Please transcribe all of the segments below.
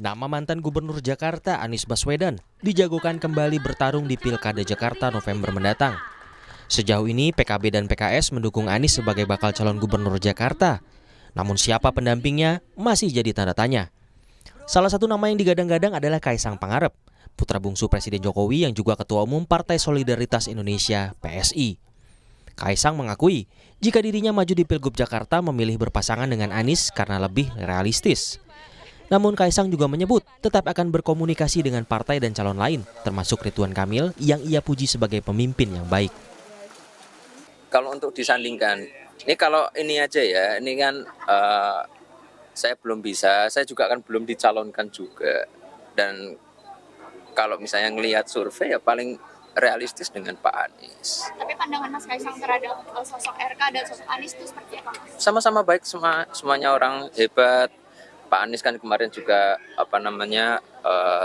Nama mantan Gubernur Jakarta Anies Baswedan dijagokan kembali bertarung di Pilkada Jakarta November mendatang. Sejauh ini PKB dan PKS mendukung Anies sebagai bakal calon Gubernur Jakarta. Namun siapa pendampingnya masih jadi tanda tanya. Salah satu nama yang digadang-gadang adalah Kaisang Pangarep, putra bungsu Presiden Jokowi yang juga Ketua Umum Partai Solidaritas Indonesia (PSI). Kaisang mengakui jika dirinya maju di Pilgub Jakarta memilih berpasangan dengan Anies karena lebih realistis. Namun Kaisang juga menyebut tetap akan berkomunikasi dengan partai dan calon lain, termasuk Ridwan Kamil yang ia puji sebagai pemimpin yang baik. Kalau untuk disandingkan, ini kalau ini aja ya, ini kan saya belum bisa, saya juga kan belum dicalonkan juga. Dan kalau misalnya ngelihat survei ya paling realistis dengan Pak Anies. Tapi pandangan Mas Kaisang terhadap sosok RK dan sosok Anies itu seperti apa, Mas? Sama-sama baik, semuanya orang hebat. Pak Anies kan kemarin juga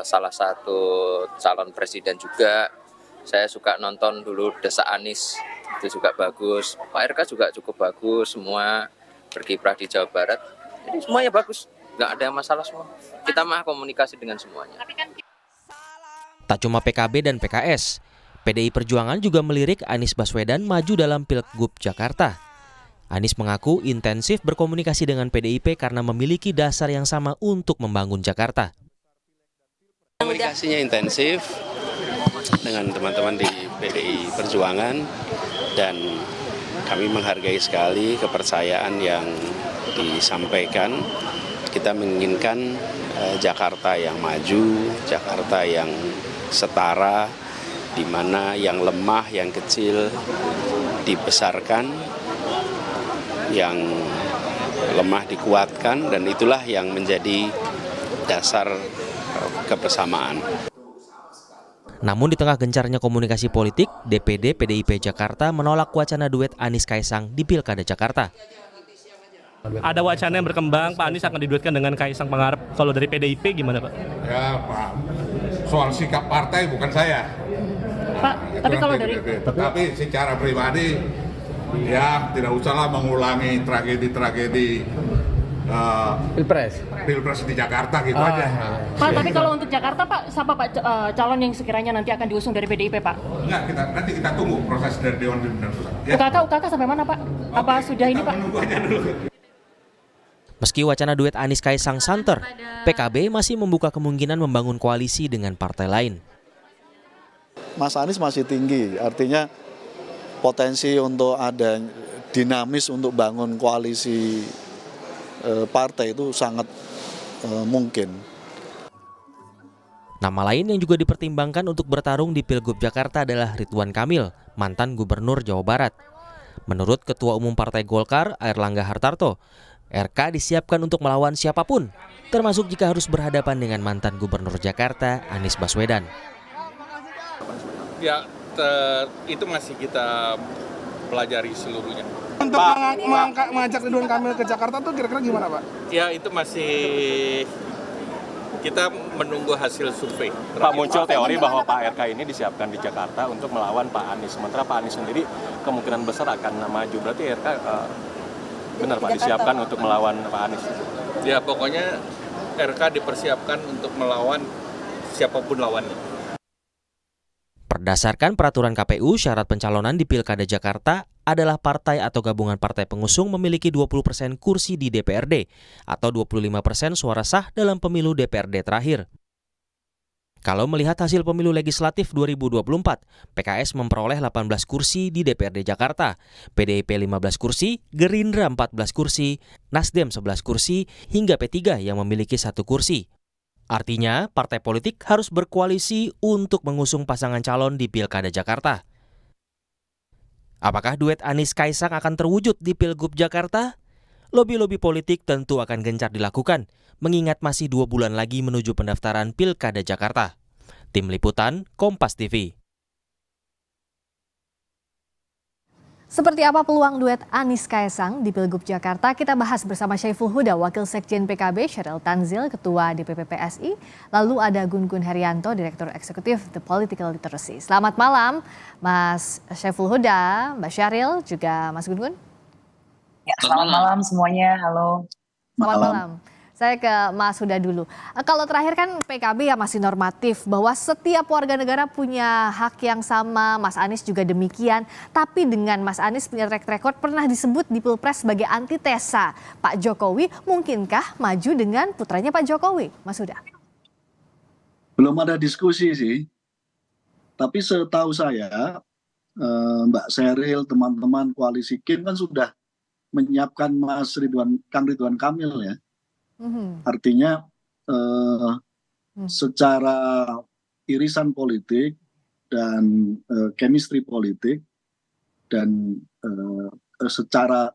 salah satu calon presiden juga. Saya suka nonton dulu Desa Anies, itu juga bagus. Pak RK juga cukup bagus, semua berkiprah di Jawa Barat. Jadi semuanya bagus, nggak ada masalah semua. Kita mah komunikasi dengan semuanya. Tak cuma PKB dan PKS, PDI Perjuangan juga melirik Anies Baswedan maju dalam Pilgub Jakarta. Anies mengaku intensif berkomunikasi dengan PDIP karena memiliki dasar yang sama untuk membangun Jakarta. Komunikasinya intensif dengan teman-teman di PDI Perjuangan dan kami menghargai sekali kepercayaan yang disampaikan. Kita menginginkan Jakarta yang maju, Jakarta yang setara, di mana yang lemah, yang kecil dibesarkan, yang lemah dikuatkan, dan itulah yang menjadi dasar kebersamaan. Namun di tengah gencarnya komunikasi politik, DPD PDIP Jakarta menolak wacana duet Anies Kaisang di Pilkada Jakarta. Ada wacana yang berkembang, Pak Anies akan diduetkan dengan Kaisang Pangarep. Kalau dari PDIP gimana, Pak? Ya, Pak. Soal sikap partai bukan saya. Pak, tapi kalau dari... Tetapi secara pribadi, ya tidak usahlah mengulangi tragedi-tragedi Pilpres di Jakarta gitu aja. Pak, tapi kalau untuk Jakarta, Pak, siapa Pak calon yang sekiranya nanti akan diusung dari PDIP, Pak? Enggak, nanti kita tunggu proses dari Dewan Pimpinan Pusat. Ya. UKK sampai mana, Pak? Apa sudah ini, Pak? Menunggu aja dulu. Meski wacana duet Anies Kaisang santer, PKB masih membuka kemungkinan membangun koalisi dengan partai lain. Mas Anies masih tinggi, artinya potensi untuk ada dinamis untuk bangun koalisi partai itu sangat mungkin. Nama lain yang juga dipertimbangkan untuk bertarung di Pilgub Jakarta adalah Ridwan Kamil, mantan Gubernur Jawa Barat. Menurut Ketua Umum Partai Golkar, Airlangga Hartarto, RK disiapkan untuk melawan siapapun, termasuk jika harus berhadapan dengan mantan Gubernur Jakarta, Anies Baswedan. Ya, itu masih kita pelajari seluruhnya. Untuk mengajak Ridwan Kamil ke Jakarta tuh kira-kira gimana, Pak? Ya, itu masih kita menunggu hasil survei. Pak, muncul teori bahwa Pak RK ini disiapkan di Jakarta untuk melawan Pak Anies. Sementara Pak Anies sendiri kemungkinan besar akan maju. Berarti RK benar Pak disiapkan untuk melawan Pak Anies? Ya, pokoknya RK dipersiapkan untuk melawan siapapun lawannya. Berdasarkan peraturan KPU, syarat pencalonan di Pilkada Jakarta adalah partai atau gabungan partai pengusung memiliki 20% kursi di DPRD atau 25% suara sah dalam pemilu DPRD terakhir. Kalau melihat hasil pemilu legislatif 2024, PKS memperoleh 18 kursi di DPRD Jakarta, PDIP 15 kursi, Gerindra 14 kursi, Nasdem 11 kursi, hingga P3 yang memiliki 1 kursi. Artinya, partai politik harus berkoalisi untuk mengusung pasangan calon di Pilkada Jakarta. Apakah duet Anies Kaisang akan terwujud di Pilgub Jakarta? Lobi-lobi politik tentu akan gencar dilakukan, mengingat masih 2 bulan lagi menuju pendaftaran Pilkada Jakarta. Tim Liputan, Kompas TV. Seperti apa peluang duet Anies Kaisang di Pilgub Jakarta? Kita bahas bersama Syaiful Huda, Wakil Sekjen PKB, Sheryl Tanzil, Ketua DPP PSI, lalu ada Gun-Gun Herianto, Direktur Eksekutif The Political Literacy. Selamat malam, Mas Syaiful Huda, Mbak Sheryl, juga Mas Gun-Gun. Ya, selamat malam semuanya, halo. Selamat malam. Saya ke Mas Huda dulu. Kalau terakhir kan PKB ya masih normatif bahwa setiap warga negara punya hak yang sama, Mas Anies juga demikian. Tapi dengan Mas Anies punya track record pernah disebut di Pilpres sebagai antitesa Pak Jokowi, mungkinkah maju dengan putranya Pak Jokowi, Mas Huda? Belum ada diskusi sih, tapi setahu saya Mbak Sheryl, teman-teman koalisi Kim kan sudah menyiapkan Kang Ridwan Kamil ya. Artinya secara irisan politik dan chemistry politik dan secara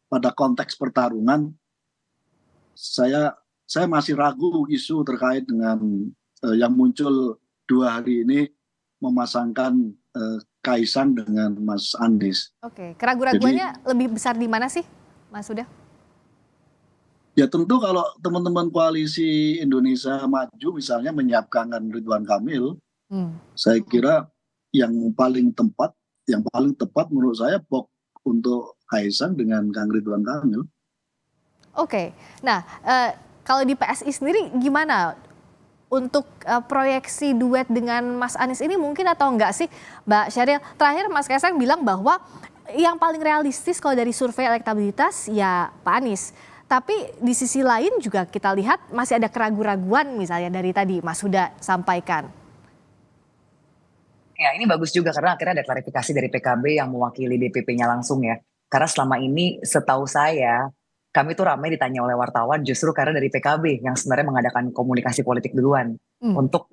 pada konteks pertarungan, saya masih ragu isu terkait dengan yang muncul 2 hari ini memasangkan Kaisang dengan Mas Anies. Oke, keraguan-raguannya lebih besar di mana sih, Mas Huda? Ya tentu kalau teman-teman koalisi Indonesia Maju misalnya menyiapkan Ridwan Kamil, saya kira yang paling tepat menurut saya untuk Kaisang dengan Kang Ridwan Kamil. Oke, nah kalau di PSI sendiri gimana untuk proyeksi duet dengan Mas Anies ini mungkin atau enggak sih, Mbak Sheryl? Terakhir Mas Kaisang bilang bahwa yang paling realistis kalau dari survei elektabilitas ya Pak Anies. Tapi di sisi lain juga kita lihat masih ada keraguan-raguan misalnya dari tadi Mas Huda sampaikan. Ya ini bagus juga karena akhirnya ada klarifikasi dari PKB yang mewakili DPP-nya langsung ya. Karena selama ini setahu saya kami tuh ramai ditanya oleh wartawan justru karena dari PKB yang sebenarnya mengadakan komunikasi politik duluan untuk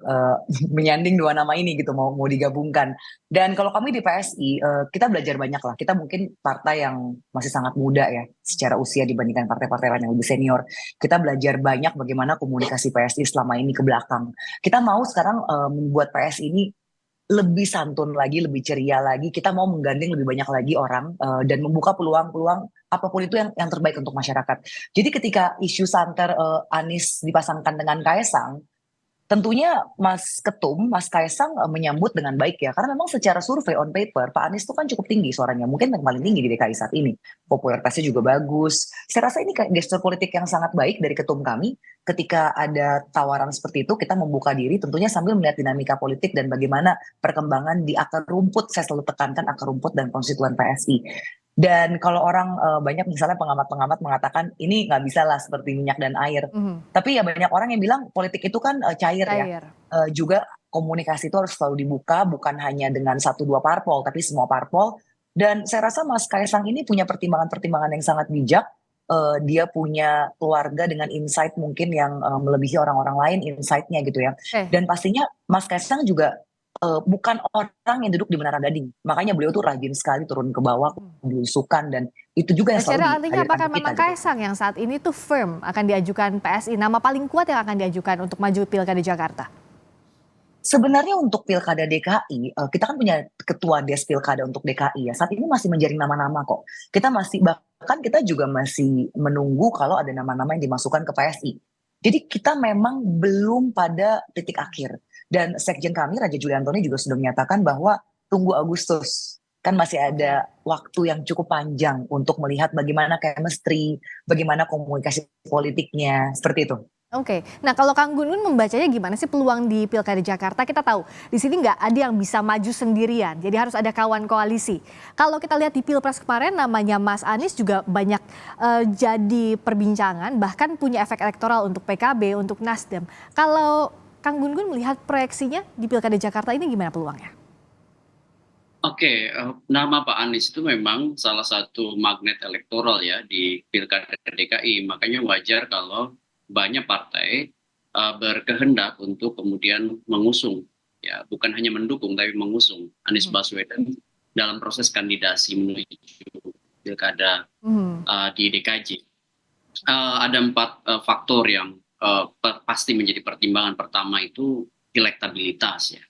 menyanding 2 nama ini gitu mau digabungkan. Dan kalau kami di PSI kita belajar banyak lah. Kita mungkin partai yang masih sangat muda ya secara usia dibandingkan partai-partai lain yang lebih senior. Kita belajar banyak bagaimana komunikasi PSI selama ini ke belakang. Kita mau sekarang membuat PSI ini lebih santun lagi, lebih ceria lagi. Kita mau menggandeng lebih banyak lagi orang dan membuka peluang-peluang apapun itu yang terbaik untuk masyarakat. Jadi ketika isu santer Anies dipasangkan dengan Kaisang, tentunya Mas Ketum, Mas Kaisang menyambut dengan baik ya. Karena memang secara survei on paper, Pak Anies itu kan cukup tinggi suaranya. Mungkin yang paling tinggi di DKI saat ini. Popularitasnya juga bagus. Saya rasa ini gestur politik yang sangat baik dari Ketum kami. Ketika ada tawaran seperti itu, kita membuka diri tentunya sambil melihat dinamika politik dan bagaimana perkembangan di akar rumput. Saya selalu tekankan akar rumput dan konstituen PSI. Dan kalau orang banyak misalnya pengamat-pengamat mengatakan ini nggak bisa lah seperti minyak dan air. Tapi ya banyak orang yang bilang politik itu kan cair ya. Juga komunikasi itu harus selalu dibuka bukan hanya dengan 1-2 parpol tapi semua parpol. Dan saya rasa Mas Kaisang ini punya pertimbangan-pertimbangan yang sangat bijak. Dia punya keluarga dengan insight mungkin yang melebihi orang-orang lain insight-nya gitu ya. Dan pastinya Mas Kaisang juga bukan orang yang duduk di menara gading. Makanya beliau tuh rajin sekali turun ke bawah, belusukan dan itu juga yang selalu artinya apakah memang Kaisang yang saat ini tuh firm akan diajukan PSI, nama paling kuat yang akan diajukan untuk maju Pilkada Jakarta? Sebenarnya untuk Pilkada DKI, kita kan punya ketua Des Pilkada untuk DKI ya. Saat ini masih menjaring nama-nama kok. Bahkan kita juga masih menunggu kalau ada nama-nama yang dimasukkan ke PSI. Jadi kita memang belum pada titik akhir. Dan Sekjen kami, Raja Juli Antoni juga sudah menyatakan bahwa tunggu Agustus. Kan masih ada waktu yang cukup panjang untuk melihat bagaimana chemistry, bagaimana komunikasi politiknya, seperti itu. Oke, nah kalau Kang Gun membacanya gimana sih peluang di Pilkada Jakarta? Kita tahu di sini nggak ada yang bisa maju sendirian, jadi harus ada kawan koalisi. Kalau kita lihat di Pilpres kemarin namanya Mas Anies juga banyak jadi perbincangan, bahkan punya efek elektoral untuk PKB, untuk Nasdem. Kalau Kang Gun melihat proyeksinya di Pilkada Jakarta ini gimana peluangnya? Oke, nama Pak Anies itu memang salah satu magnet elektoral ya di Pilkada DKI. Makanya wajar kalau banyak partai berkehendak untuk kemudian mengusung, ya bukan hanya mendukung tapi mengusung Anies Baswedan dalam proses kandidasi menuju Pilkada di DKJ. Ada 4 faktor yang pasti menjadi pertimbangan. Pertama itu elektabilitas ya.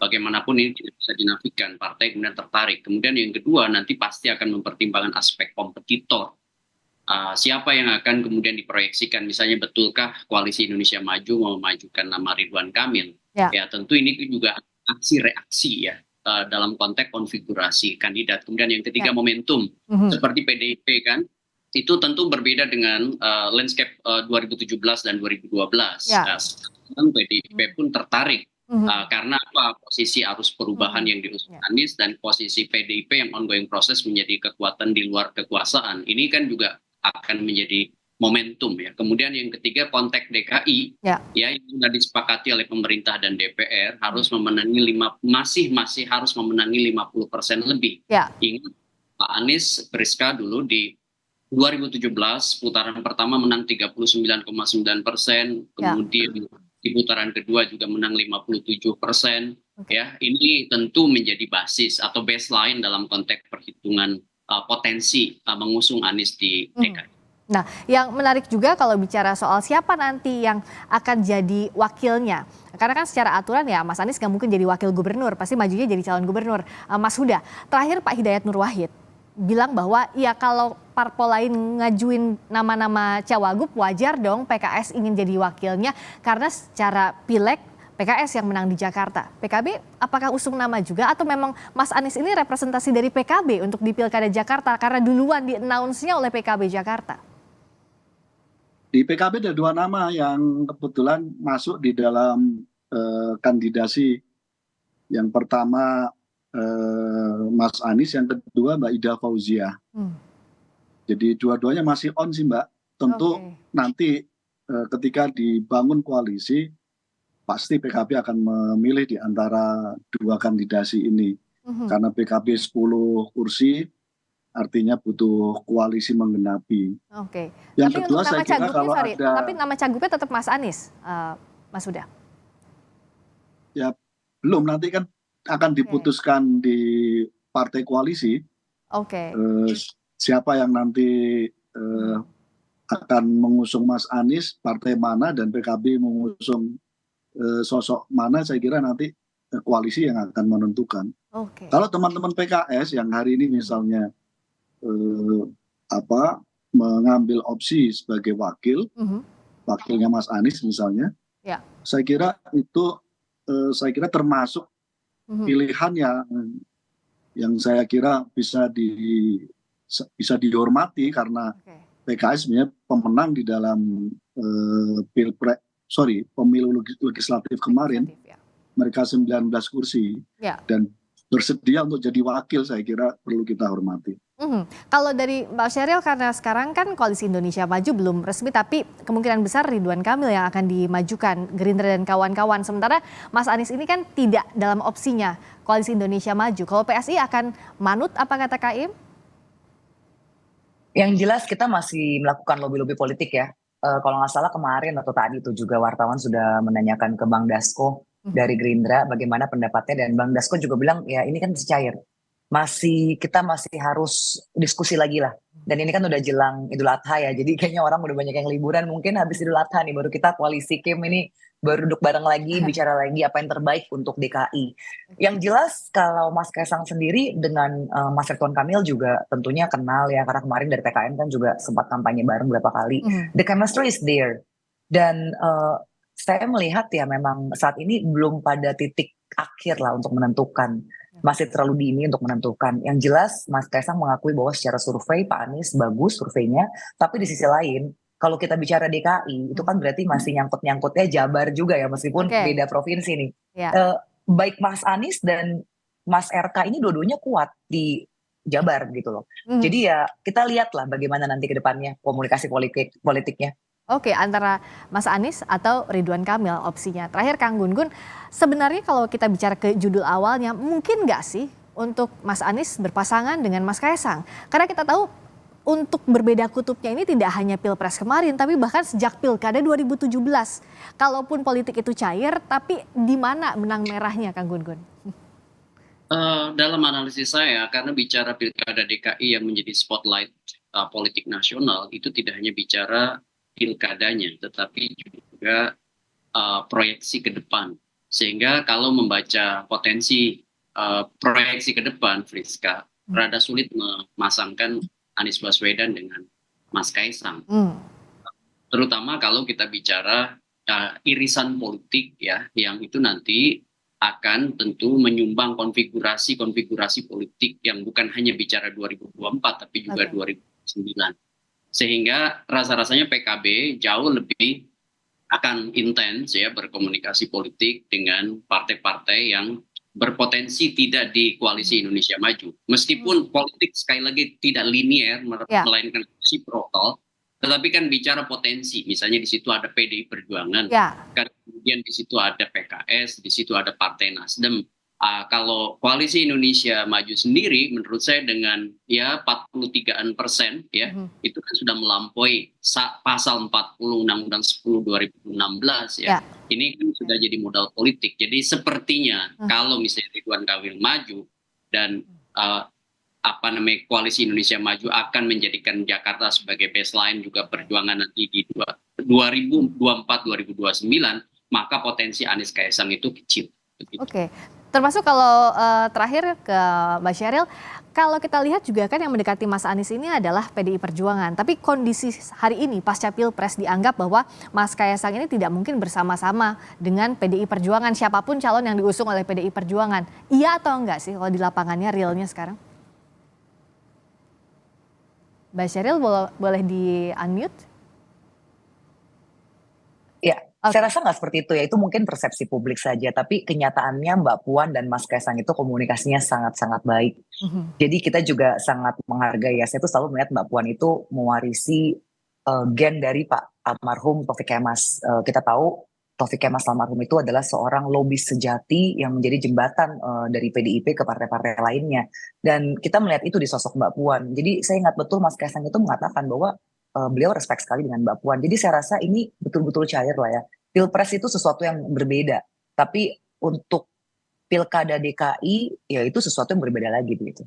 Bagaimanapun ini tidak bisa dinafikan, partai kemudian tertarik. Kemudian yang kedua nanti pasti akan mempertimbangkan aspek kompetitor. Siapa yang akan kemudian diproyeksikan, misalnya betulkah Koalisi Indonesia Maju mau memajukan nama Ridwan Kamil? Ya tentu ini juga aksi-reaksi ya dalam konteks konfigurasi kandidat. Kemudian yang ketiga momentum, seperti PDIP kan. itu tentu berbeda dengan landscape 2017 dan 2012. Ya. Sekarang PDIP pun tertarik karena apa? Posisi arus perubahan yang diusung Anies dan posisi PDIP yang ongoing proses menjadi kekuatan di luar kekuasaan. Ini kan juga akan menjadi momentum ya. Kemudian yang ketiga konteks DKI ya yang sudah disepakati oleh pemerintah dan DPR harus memenangi masih harus memenangi 50% lebih. Ya. Ingat Pak Anies Priska dulu di 2017 putaran pertama menang 39,9%, kemudian di putaran kedua juga menang 57%. Ya, ini tentu menjadi basis atau baseline dalam konteks perhitungan potensi mengusung Anies di DKI. Nah, yang menarik juga kalau bicara soal siapa nanti yang akan jadi wakilnya. Karena kan secara aturan ya Mas Anies nggak mungkin jadi wakil gubernur, pasti majunya jadi calon gubernur. Mas Huda, terakhir Pak Hidayat Nur Wahid bilang bahwa ya kalau parpol lain ngajuin nama-nama cawagup wajar dong PKS ingin jadi wakilnya karena secara pileg PKS yang menang di Jakarta. PKB apakah usung nama juga atau memang Mas Anies ini representasi dari PKB untuk di Pilkada Jakarta karena duluan di-announce-nya oleh PKB Jakarta? Di PKB ada 2 nama yang kebetulan masuk di dalam kandidasi. Yang pertama Mas Anies, yang kedua Mbak Ida Fauzia. Jadi dua-duanya masih on sih Mbak. Tentu nanti ketika dibangun koalisi pasti PKB akan memilih di antara 2 kandidasi ini. Karena PKB 10 kursi artinya butuh koalisi menggenapi. Oke. Yang tapi kedua untuk saya nama kira kalau ada, tapi nama cagupnya tetap Mas Anies, Mas Huda. Ya belum, nanti kan akan diputuskan di partai koalisi. Siapa yang nanti akan mengusung Mas Anies, partai mana, dan PKB mengusung sosok mana, saya kira nanti koalisi yang akan menentukan. Kalau teman-teman PKS yang hari ini misalnya mengambil opsi sebagai wakilnya Mas Anies misalnya, saya kira itu termasuk pilihan yang saya kira bisa dihormati karena PKS sebenarnya pemenang di dalam pemilu legislatif kemarin. Mereka 19 kursi dan bersedia untuk jadi wakil, saya kira perlu kita hormati. Kalau dari Mbak Sheryl, karena sekarang kan Koalisi Indonesia Maju belum resmi, tapi kemungkinan besar Ridwan Kamil yang akan dimajukan, Gerindra dan kawan-kawan. Sementara Mas Anies ini kan tidak dalam opsinya Koalisi Indonesia Maju. Kalau PSI akan manut apa kata Kaim? Yang jelas kita masih melakukan lobby-lobby politik ya. Kalau nggak salah kemarin atau tadi itu juga wartawan sudah menanyakan ke Bang Dasko dari Gerindra bagaimana pendapatnya, dan Bang Dasko juga bilang ya ini kan masih cair. Kita masih harus diskusi lagi lah. Dan ini kan udah jelang Idul Adha ya, jadi kayaknya orang udah banyak yang liburan, mungkin habis Idul Adha nih baru kita koalisi Kim ini baru duduk bareng lagi, bicara lagi apa yang terbaik untuk DKI. Yang jelas kalau Mas Kaisang sendiri dengan Mas Ridwan Kamil juga tentunya kenal ya, karena kemarin dari PKN kan juga sempat kampanye bareng beberapa kali. The chemistry is there. Dan saya melihat ya memang saat ini belum pada titik akhir lah untuk menentukan. Masih terlalu dini untuk menentukan. Yang jelas Mas Kaisang mengakui bahwa secara survei Pak Anies bagus surveinya, tapi di sisi lain kalau kita bicara DKI itu kan berarti masih nyangkut-nyangkutnya Jabar juga ya, meskipun beda provinsi nih. Baik Mas Anies dan Mas RK ini dua-duanya kuat di Jabar gitu loh. Jadi ya kita lihatlah bagaimana nanti ke depannya komunikasi politiknya. Antara Mas Anies atau Ridwan Kamil opsinya. Terakhir Kang Gun-Gun, sebenarnya kalau kita bicara ke judul awalnya, mungkin nggak sih untuk Mas Anies berpasangan dengan Mas Kaisang? Karena kita tahu untuk berbeda kutubnya ini tidak hanya Pilpres kemarin, tapi bahkan sejak Pilkada 2017. Kalaupun politik itu cair, tapi di mana benang merahnya Kang Gun-Gun? Dalam analisis saya, karena bicara Pilkada DKI yang menjadi spotlight politik nasional, itu tidak hanya bicara pilkadanya, tetapi juga proyeksi ke depan. Sehingga kalau membaca potensi proyeksi ke depan, Friska, rada sulit memasangkan Anies Baswedan dengan Mas Kaisang. Terutama kalau kita bicara irisan politik ya, yang itu nanti akan tentu menyumbang konfigurasi politik yang bukan hanya bicara 2024, tapi juga 2029. Sehingga rasa-rasanya PKB jauh lebih akan intens ya berkomunikasi politik dengan partai-partai yang berpotensi tidak di koalisi Indonesia Maju. Meskipun politik sekali lagi tidak linier, melainkan reciprocal, tetapi kan bicara potensi. Misalnya di situ ada PDI Perjuangan, kemudian di situ ada PKS, di situ ada Partai Nasdem. Kalau koalisi Indonesia Maju sendiri, menurut saya dengan ya 43% ya, itu kan sudah melampaui pasal 40 Undang-Undang 10 2016 ya. Ini kan sudah jadi modal politik. Jadi sepertinya kalau misalnya Ridwan Kamil maju dan koalisi Indonesia Maju akan menjadikan Jakarta sebagai baseline juga perjuangan nanti di 2024-2029, maka potensi Anies Kaisang itu kecil. Oke. Termasuk kalau terakhir ke Mbak Sheryl, kalau kita lihat juga kan yang mendekati Mas Anies ini adalah PDI Perjuangan. Tapi kondisi hari ini pasca Pilpres dianggap bahwa Mas Kaisang ini tidak mungkin bersama-sama dengan PDI Perjuangan. Siapapun calon yang diusung oleh PDI Perjuangan. Iya atau enggak sih kalau di lapangannya realnya sekarang? Mbak Sheryl boleh di-unmute? Ya, saya rasa nggak seperti itu ya. Itu mungkin persepsi publik saja. Tapi kenyataannya Mbak Puan dan Mas Kaisang itu komunikasinya sangat-sangat baik. Jadi kita juga sangat menghargai ya. Saya tuh selalu melihat Mbak Puan itu mewarisi gen dari Pak almarhum Taufik Kemas. Kita tahu Taufik Kemas almarhum itu adalah seorang lobis sejati yang menjadi jembatan dari PDIP ke partai-partai lainnya. Dan kita melihat itu di sosok Mbak Puan. Jadi saya ingat betul Mas Kaisang itu mengatakan bahwa beliau respect sekali dengan Mbak Puan. Jadi saya rasa ini betul-betul cair lah ya. Pilpres itu sesuatu yang berbeda. Tapi untuk Pilkada DKI ya itu sesuatu yang berbeda lagi begitu.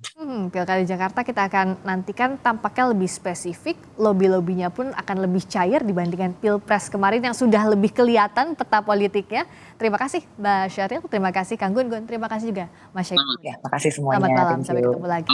Pilkada Jakarta kita akan nantikan tampaknya lebih spesifik, lobby-lobbynya pun akan lebih cair dibandingkan Pilpres kemarin yang sudah lebih kelihatan peta politiknya. Terima kasih Mbak Sheryl, terima kasih Kang Gun Gun, terima kasih juga Mas Syaiful. Ya, terima kasih semuanya. Selamat malam, sampai ketemu lagi.